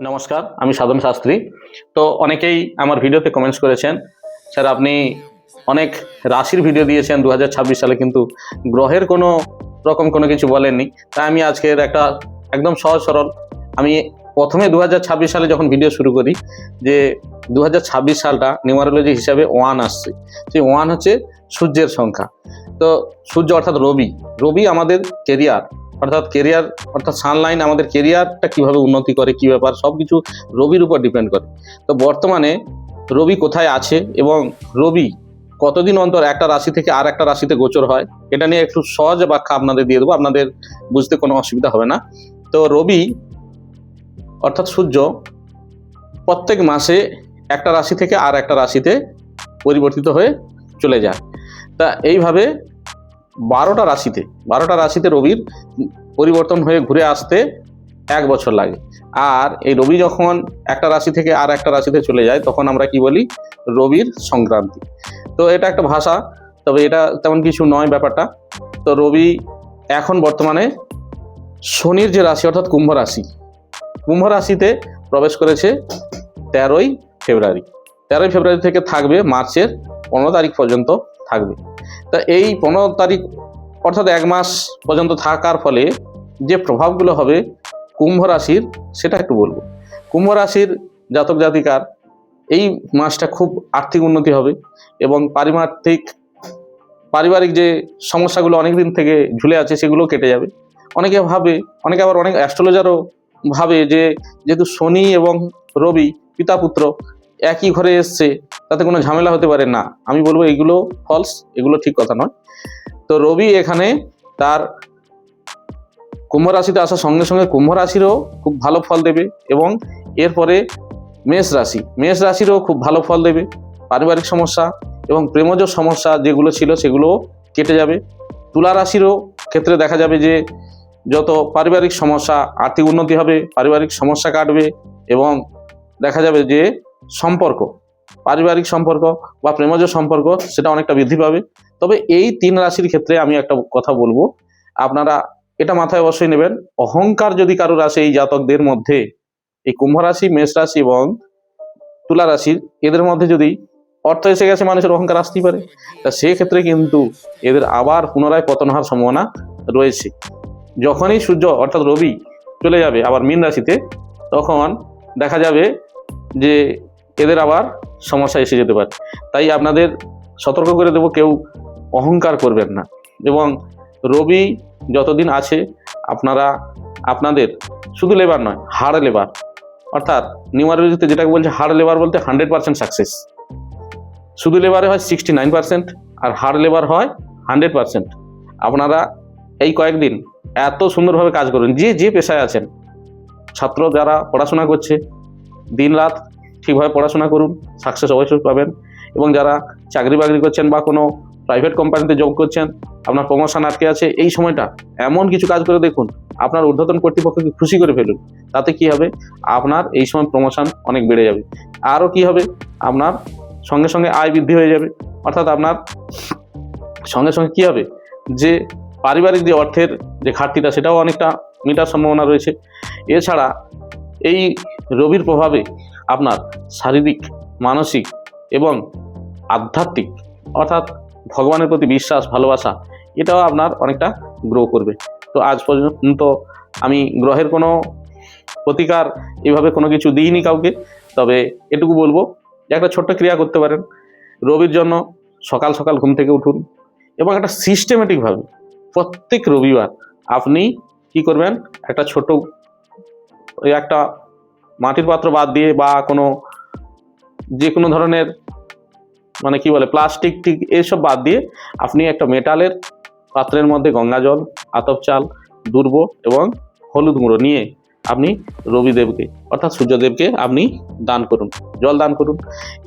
নমস্কার, আমি সাধন শাস্ত্রী। তো অনেকেই আমার ভিডিওতে কমেন্টস করেছেন, স্যার আপনি অনেক রাশির ভিডিও দিয়েছেন 2026 সালে, কিন্তু গ্রহের কোনো রকম কোনো কিছু বলেননি। তাই আমি আজকের একটা একদম সহজ সরল, আমি প্রথমে 2026 সালে যখন ভিডিও শুরু করি যে 2026 সালটা নিউমারোলজি হিসাবে 1 আসছে। সেই 1 হচ্ছে সূর্যের সংখ্যা। তো সূর্য অর্থাৎ রবি আমাদের কেরিয়ার অর্থাৎ সানলাইন আমাদের কেরিয়ারটা কিভাবে উন্নতি করে, কি ব্যাপার, সব কিছু রবির উপর ডিপেন্ড করে। তো বর্তমানে রবি কোথায় আছে এবং রবি কতদিন অন্তর একটা রাশি থেকে আর একটা রাশিতে গোচর হয়, এটা নিয়ে একটু সহজ ব্যাখ্যা আপনাদের দিয়ে দেবো, আপনাদের বুঝতে কোনো অসুবিধা হবে না। তো রবি অর্থাৎ সূর্য প্রত্যেক মাসে একটা রাশি থেকে আর একটা রাশিতে পরিবর্তিত হয়ে চলে যায়। তা এইভাবে 12টা রাশিতে রবির পরিবর্তন হয়ে ঘুরে আসতে 1 বছর লাগে। আর এই রবি যখন একটা রাশি থেকে আর একটা রাশিতে চলে যায় তখন আমরা কি বলি, রবির সংক্রান্তি। তো এটা একটা ভাষা, তবে এটা তেমন কিছু নয় ব্যাপারটা। তো রবি এখন বর্তমানে শনির যে রাশি অর্থাৎ কুম্ভ রাশিতে প্রবেশ করেছে 13ই ফেব্রুয়ারি থেকে থাকবে মার্চের 15 তারিখ পর্যন্ত থাকবে। তা এই 15 তারিখ অর্থাৎ 1 মাস পর্যন্ত থাকার ফলে যে প্রভাবগুলো হবে কুম্ভ রাশির, সেটা একটু বলবো। কুম্ভ রাশির জাতক জাতিকার এই মাসটা খুব আর্থিক উন্নতি হবে এবং পারিবারিক যে সমস্যাগুলো অনেক দিন থেকে ঝুলে আছে সেগুলো কেটে যাবে। অনেকে আবার অনেক অ্যাস্ট্রোলজারও ভাবে যে যেহেতু শনি এবং রবি পিতা পুত্র একই ঘরে এসছে, তাতে কোনো ঝামেলা হতে পারে না। আমি বলবো এগুলো ফলস, এগুলো ঠিক কথা নয়। তো রবি এখানে তার কুম্ভ রাশিতে আসার সঙ্গে সঙ্গে কুম্ভ রাশিরও খুব ভালো ফল দেবে এবং এরপরে মেষ রাশিরও খুব ভালো ফল দেবে। পারিবারিক সমস্যা এবং প্রেমজ সমস্যা যেগুলো ছিল সেগুলোও কেটে যাবে। তুলা রাশিরও ক্ষেত্রে দেখা যাবে যে যত পারিবারিক সমস্যা, আর্থিক উন্নতি হবে, পারিবারিক সমস্যা কাটবে এবং দেখা যাবে যে পারিবারিক সম্পর্ক বা প্রেমজ সম্পর্ক সেটা অনেকটা বৃদ্ধি পাবে। তবে এই 3 রাশির ক্ষেত্রে আমি একটা কথা বলবো, আপনারা এটা মাথায় অবশ্যই নেবেন, অহংকার যদি কারোর আসে এই জাতকদের মধ্যে, এই কুম্ভ রাশি, মেষ রাশি এবং তুলা রাশির এদের মধ্যে যদি অর্থ এসে গেছে, মানুষের অহংকার আসতেই পারে। তা সেক্ষেত্রে কিন্তু এদের আবার পুনরায় পতন হওয়ার সম্ভাবনা রয়েছে। যখনই সূর্য অর্থাৎ রবি চলে যাবে আবার মীন রাশিতে, তখন দেখা যাবে যে এদের আবার সমস্যা এসে যেতে পারে। তাই আপনাদের সতর্ক করে দেবো, কেউ অহংকার করবেন না। এবং রবি যতদিন আছে আপনারা আপনাদের শুধু লেবার নয়, হার্ড লেবার, অর্থাৎ নিউমারোলজিতে যেটাকে বলছে হার্ড লেবার বলতে 100% সাকসেস। শুধু লেবারে হয় 69% আর হার্ড লেবার হয় 100%। আপনারা এই কয়েকদিন এত সুন্দরভাবে কাজ করুন, যে পেশায় আছেন, ছাত্র যারা পড়াশোনা করছে, দিন রাত ঠিকভাবে পড়াশোনা করুন, সাকসেস অবশ্যই পাবেন। এবং যারা চাকরি বাকরি করছেন বা কোনো প্রাইভেট কোম্পানিতে জব করছেন, আপনার প্রমোশন আটকে আছে, এই সময়টা এমন কিছু কাজ করে দেখুন, আপনার ঊর্ধ্বতন কর্তৃপক্ষকে খুশি করে ফেলুন। তাতে কি হবে, আপনার এই সময় প্রমোশন অনেক বেড়ে যাবে। আরও কি হবে, আপনার সঙ্গে সঙ্গে আয় বৃদ্ধি হয়ে যাবে। অর্থাৎ আপনার সঙ্গে সঙ্গে কি হবে, যে পারিবারিক যে অর্থের যে ঘাটতিটা সেটাও অনেকটা মেটার সম্ভাবনা রয়েছে। এছাড়া এই রবির প্রভাবে আপনার শারীরিক, মানসিক এবং আধ্যাত্মিক অর্থাৎ ভগবানের প্রতি বিশ্বাস, ভালোবাসা, এটাও আপনার অনেকটা গ্রো করবে। তো আজ পর্যন্ত আমি গ্রহের কোনো প্রতিকার এভাবে কোনো কিছু দিইনি কাউকে, তবে এটুকু বলবো যে একটা ছোট্ট ক্রিয়া করতে পারেন। রবির জন্য সকাল সকাল ঘুম থেকে উঠুন এবং একটা সিস্টেমেটিকভাবে প্রত্যেক রবিবার আপনি কি করবেন, একটা ছোট একটা মাটির পাত্র বাদ দিয়ে বা যে কোনো ধরনের কি বলে প্লাস্টিক এইসব বাদ দিয়ে আপনি একটা মেটালের পাত্রের মধ্যে গঙ্গা জল, আতপ চাল, দুর্ব এবং হলুদ গুঁড়ো নিয়ে আপনি রবিদেবকে অর্থাৎ সূর্যদেবকে আপনি জল দান করুন।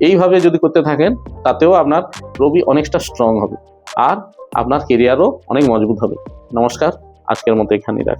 এইভাবে যদি করতে থাকেন তাতেও আপনার রবি অনেকটা স্ট্রং হবে আর আপনার কেরিয়ারও অনেক মজবুত হবে। নমস্কার, আজকের মতো এখানেই রাখছি।